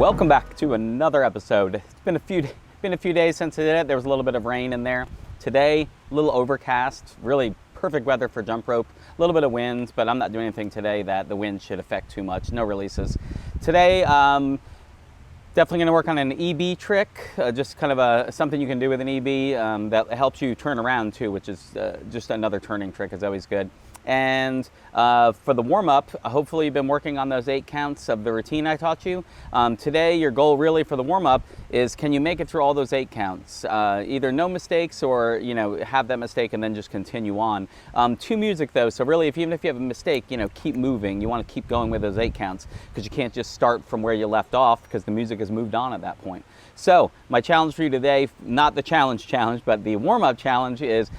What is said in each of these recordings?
Welcome back to another episode. It's been a few days since I did it. There was a little bit of rain in there. Today, a little overcast, really perfect weather for jump rope. A little bit of wind, but I'm not doing anything today that the wind should affect too much. No releases. Today, definitely going to work on an EB trick, just kind of something you can do with an EB that helps you turn around too, which is just another turning trick is always good. And for the warm-up, hopefully you've been working on those 8 counts of the routine I taught you. Today, your goal really for the warm-up is, can you make it through all those 8 counts? Either no mistakes or, have that mistake and then just continue on. To music though, so really even if you have a mistake, keep moving. You want to keep going with those 8 counts because you can't just start from where you left off because the music has moved on at that point. So my challenge for you today, not the challenge, but the warm-up challenge is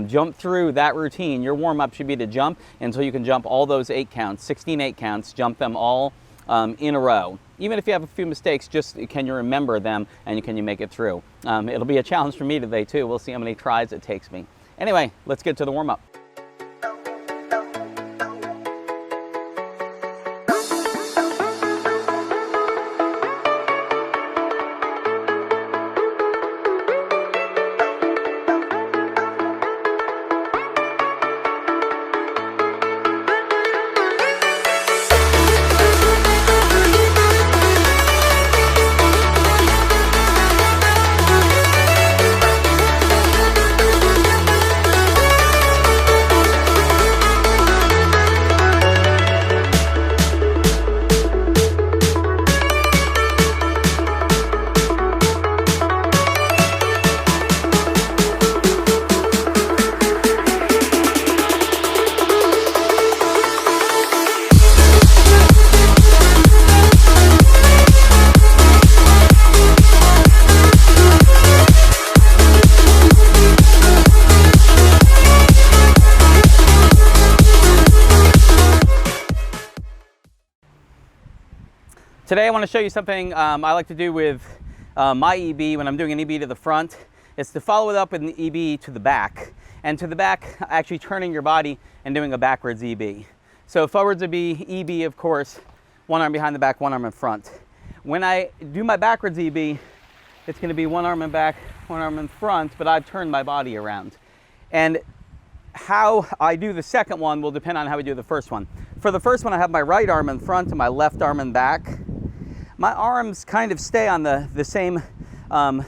jump through that routine. Your warm-up should be to jump until you can jump all those 8 counts, 16 8 counts, jump them all in a row. Even if you have a few mistakes, just can you remember them and can you make it through? It'll be a challenge for me today too. We'll see how many tries it takes me. Anyway, let's get to the warm-up. Today I want to show you something I like to do with my EB when I'm doing an EB to the front. It's to follow it up with an EB to the back. And to the back, actually turning your body and doing a backwards EB. So forwards would be EB, of course, one arm behind the back, one arm in front. When I do my backwards EB, it's going to be one arm in back, one arm in front, but I've turned my body around. And how I do the second one will depend on how we do the first one. For the first one, I have my right arm in front and my left arm in back. My arms kind of stay on the same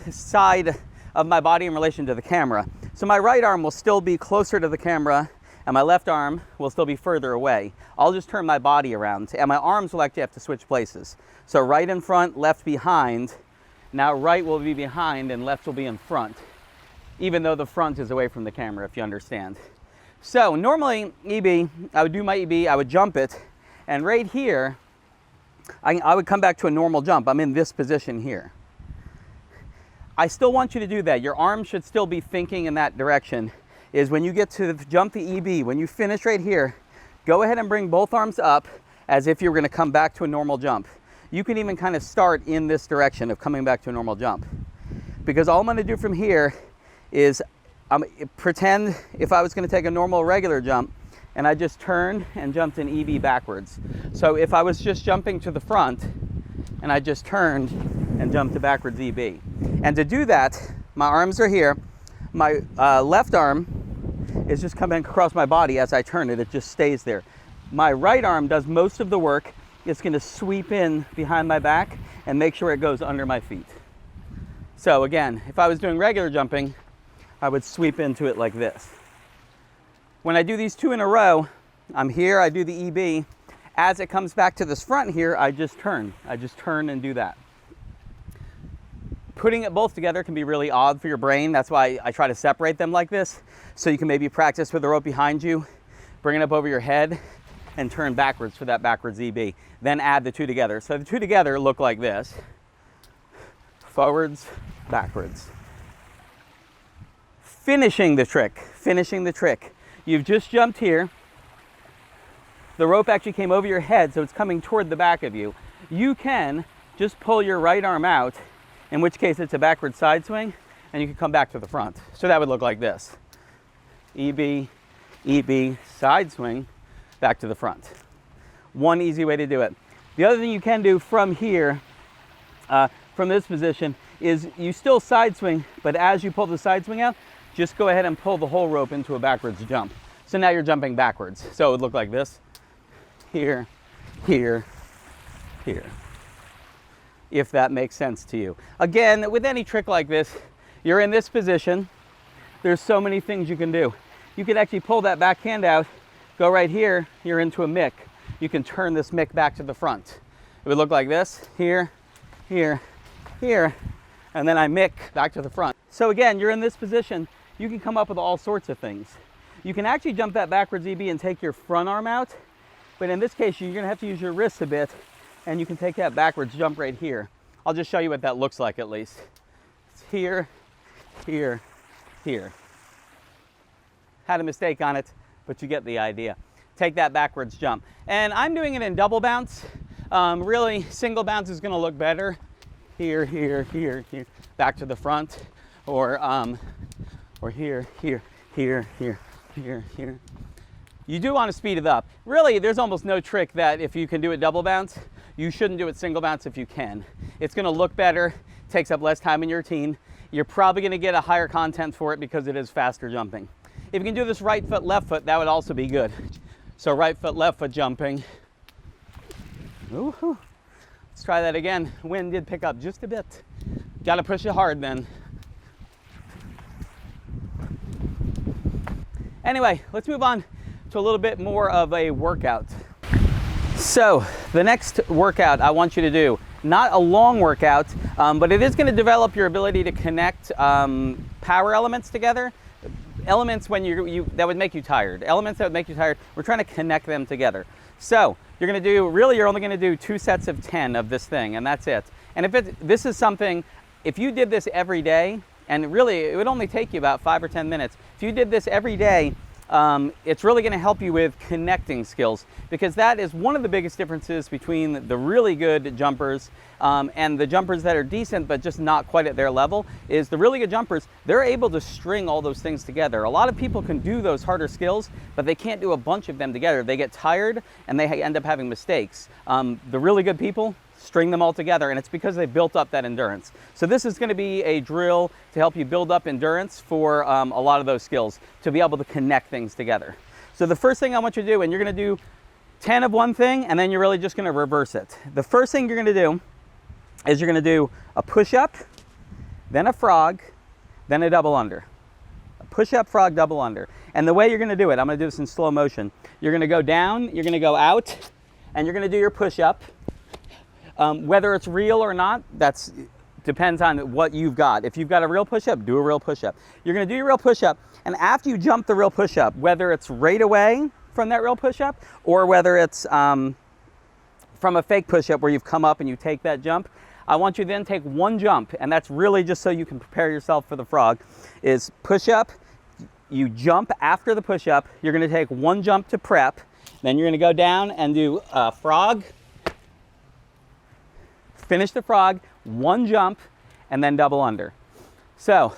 side of my body in relation to the camera. So my right arm will still be closer to the camera and my left arm will still be further away. I'll just turn my body around and my arms will actually have to switch places. So right in front, left behind. Now right will be behind and left will be in front, even though the front is away from the camera, if you understand. So normally EB, I would do my EB, I would jump it, and right here, I would come back to a normal jump. I'm in this position here. I still want you to do that. Your arm should still be thinking in that direction. Is when you get to jump the EB, when you finish right here, go ahead and bring both arms up as if you're going to come back to a normal jump. You can even kind of start in this direction of coming back to a normal jump. Because all I'm going to do from here is pretend if I was going to take a normal regular jump, and I just turned and jumped an EB backwards. So if I was just jumping to the front and I just turned and jumped a backwards EB. And to do that, my arms are here. My left arm is just coming across my body as I turn it. It just stays there. My right arm does most of the work. It's going to sweep in behind my back and make sure it goes under my feet. So again, if I was doing regular jumping, I would sweep into it like this. When I do these 2 in a row, I'm here, I do the EB. As it comes back to this front here, I just turn. I just turn and do that. Putting it both together can be really odd for your brain. That's why I try to separate them like this. So you can maybe practice with the rope behind you, bring it up over your head, and turn backwards for that backwards EB. Then add the 2 together. So the 2 together look like this. Forwards, backwards. Finishing the trick, finishing the trick. You've just jumped here. The rope actually came over your head, so it's coming toward the back of you. You can just pull your right arm out, in which case it's a backward side swing, and you can come back to the front. So that would look like this. EB, EB, side swing, back to the front. One easy way to do it. The other thing you can do from here from this position is you still side swing, but as you pull the side swing out, just go ahead and pull the whole rope into a backwards jump. So now you're jumping backwards. So it would look like this. Here, here, here. If that makes sense to you. Again, with any trick like this, you're in this position. There's so many things you can do. You can actually pull that back hand out, go right here, you're into a mick. You can turn this mick back to the front. It would look like this, here, here, here, and then I mick back to the front. So again, you're in this position, you can come up with all sorts of things. You can actually jump that backwards EB and take your front arm out, but in this case, you're gonna have to use your wrists a bit, and you can take that backwards jump right here. I'll just show you what that looks like at least. It's here, here, here. Had a mistake on it, but you get the idea. Take that backwards jump. And I'm doing it in double bounce. Really, single bounce is gonna look better. Here, here, here, here, back to the front, or here, here, here, here, here, here. You do want to speed it up. Really, there's almost no trick that if you can do it double bounce, you shouldn't do it single bounce if you can. It's gonna look better, takes up less time in your routine. You're probably gonna get a higher content for it because it is faster jumping. If you can do this right foot, left foot, that would also be good. So right foot, left foot jumping. Ooh-hoo. Let's try that again. Wind did pick up just a bit. Gotta push it hard then. Anyway, let's move on to a little bit more of a workout. So the next workout I want you to do, not a long workout, but it is gonna develop your ability to connect power elements together. Elements when that would make you tired. Elements that would make you tired, we're trying to connect them together. So you're gonna do, really you're only gonna do 2 sets of 10 of this thing, and that's it. And this is something, if you did this every day, and really it would only take you about 5 or 10 minutes. If you did this every day, it's really gonna help you with connecting skills, because that is one of the biggest differences between the really good jumpers and the jumpers that are decent but just not quite at their level, is the really good jumpers, they're able to string all those things together. A lot of people can do those harder skills, but they can't do a bunch of them together. They get tired and they end up having mistakes. The really good people string them all together, and it's because they've built up that endurance. So this is going to be a drill to help you build up endurance for a lot of those skills, to be able to connect things together. So the first thing I want you to do, and you're going to do 10 of one thing, and then you're really just going to reverse it. The first thing you're going to do is you're going to do a push-up, then a frog, then a double under. A push-up, frog, double under. And the way you're going to do it, I'm going to do this in slow motion. You're going to go down, you're going to go out, and you're going to do your push-up. Whether it's real or not, that depends on what you've got. If you've got a real push-up, do a real push-up. You're going to do your real push-up, and after you jump the real push-up, whether it's right away from that real push-up, or whether it's from a fake push-up where you've come up and you take that jump, I want you to then take one jump, and that's really just so you can prepare yourself for the frog, is push-up, you jump after the push-up, you're going to take one jump to prep, then you're going to go down and do a frog, finish the frog, one jump, and then double under. So,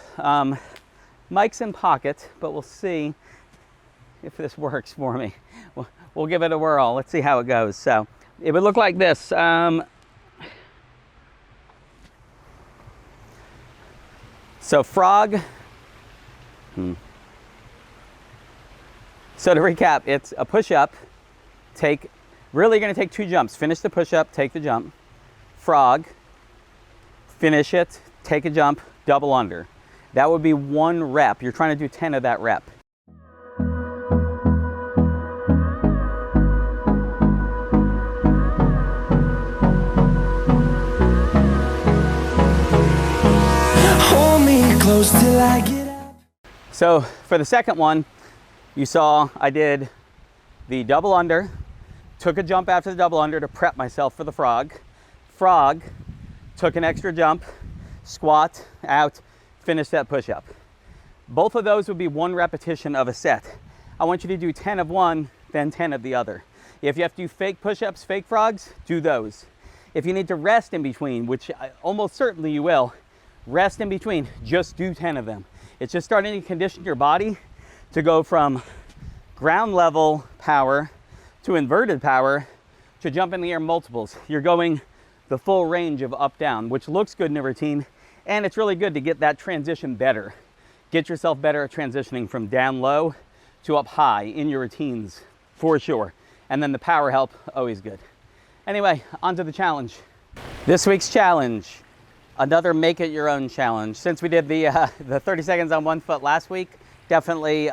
mic's in pocket, but we'll see if this works for me. We'll give it a whirl. Let's see how it goes. So, it would look like this. So frog. So to recap, it's a push-up. Really going to take 2 jumps. Finish the push-up, take the jump. Frog, finish it, take a jump, double under. That would be 1 rep. You're trying to do 10 of that rep. Hold me close till I get up. So for the second one, you saw I did the double under, took a jump after the double under to prep myself for the frog. Frog, took an extra jump, squat, out, finish that push-up. Both of those would be 1 repetition of a set. I want you to do 10 of one, then 10 of the other. If you have to do fake push-ups, fake frogs, do those. If you need to rest in between, which almost certainly you will, rest in between, just do 10 of them. It's just starting to condition your body to go from ground level power to inverted power to jump in the air multiples. You're going the full range of up down, which looks good in a routine, and it's really good to get that transition better. Get yourself better at transitioning from down low to up high in your routines, for sure. And then the power help, always good. Anyway, on to the challenge. This week's challenge, another make it your own challenge. Since we did the 30 seconds on 1 foot last week, definitely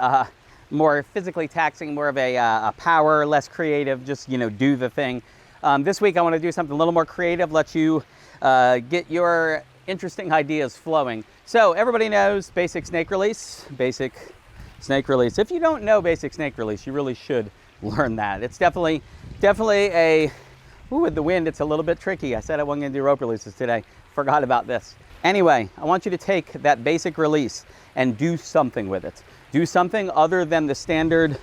more physically taxing, more of a power, less creative, just, you know, do the thing. This week I want to do something a little more creative, let you get your interesting ideas flowing. So everybody knows basic snake release, basic snake release. If you don't know basic snake release, you really should learn that. It's definitely a, ooh, with the wind, it's a little bit tricky. I said I wasn't gonna do rope releases today. Forgot about this. Anyway, I want you to take that basic release and do something with it. Do something other than the standard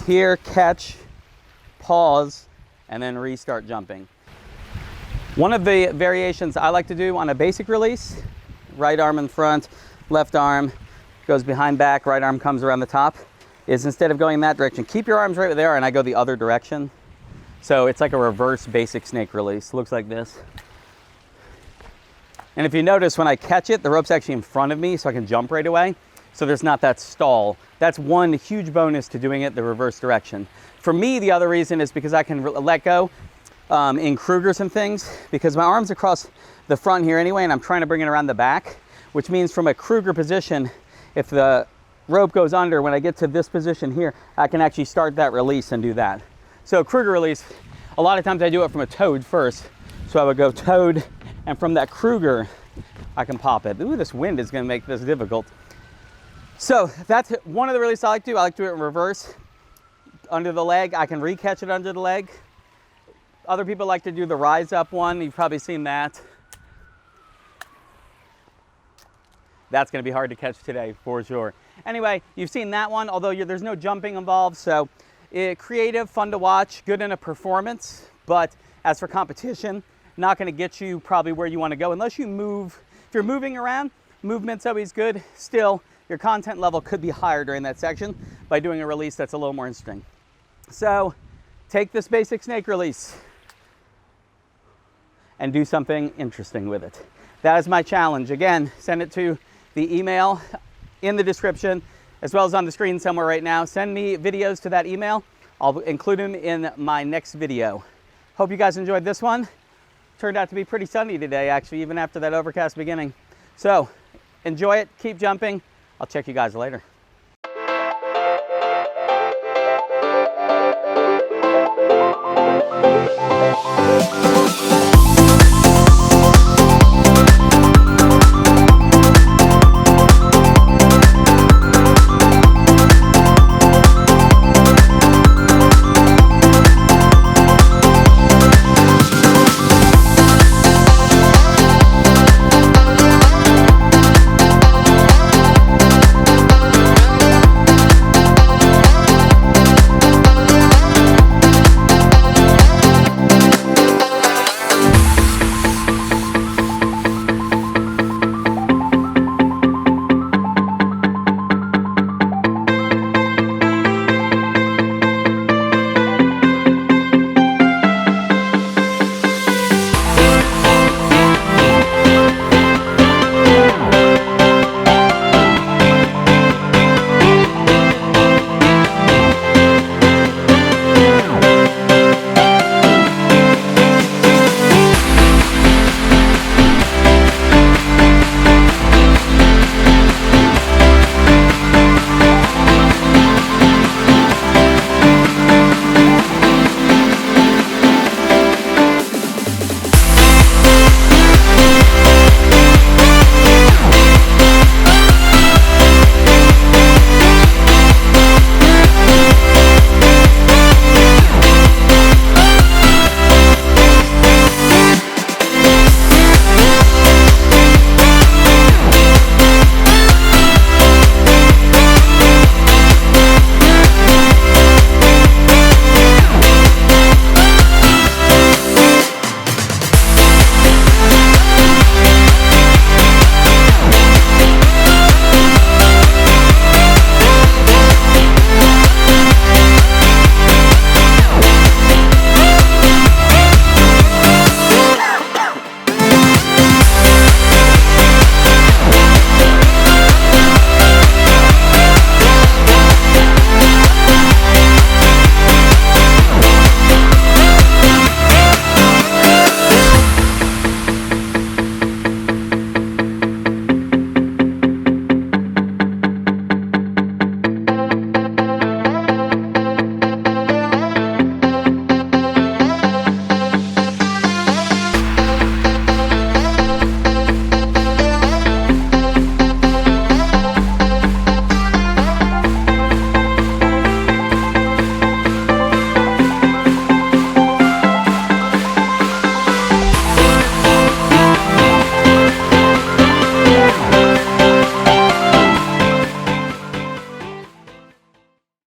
here, catch, pause, and then restart jumping. One of the variations I like to do on a basic release, right arm in front, left arm goes behind back, right arm comes around the top, is instead of going that direction, keep your arms right there and I go the other direction. So it's like a reverse basic snake release. Looks like this. And if you notice, when I catch it, the rope's actually in front of me so I can jump right away. So there's not that stall. That's one huge bonus to doing it the reverse direction. For me, the other reason is because I can let go in Krugers and things, because my arm's across the front here anyway, and I'm trying to bring it around the back, which means from a Kruger position, if the rope goes under, when I get to this position here, I can actually start that release and do that. So Kruger release, a lot of times I do it from a toad first. So I would go toad, and from that Kruger, I can pop it. Ooh, this wind is gonna make this difficult. So that's one of the releases I like to do. I like to do it in reverse. Under the leg, I can re-catch it under the leg. Other people like to do the rise up one. You've probably seen that. That's gonna be hard to catch today, for sure. Anyway, you've seen that one, although there's no jumping involved, so creative, fun to watch, good in a performance, but as for competition, not gonna get you probably where you wanna go unless you move. If you're moving around, movement's always good. Still, your content level could be higher during that section by doing a release that's a little more interesting. So take this basic snake release and do something interesting with it. That is my challenge. Again, send it to the email in the description, as well as on the screen somewhere right now. Send me videos to that email. I'll include them in my next video. Hope you guys enjoyed this one. Turned out to be pretty sunny today, actually, even after that overcast beginning. So enjoy it, keep jumping. I'll check you guys later.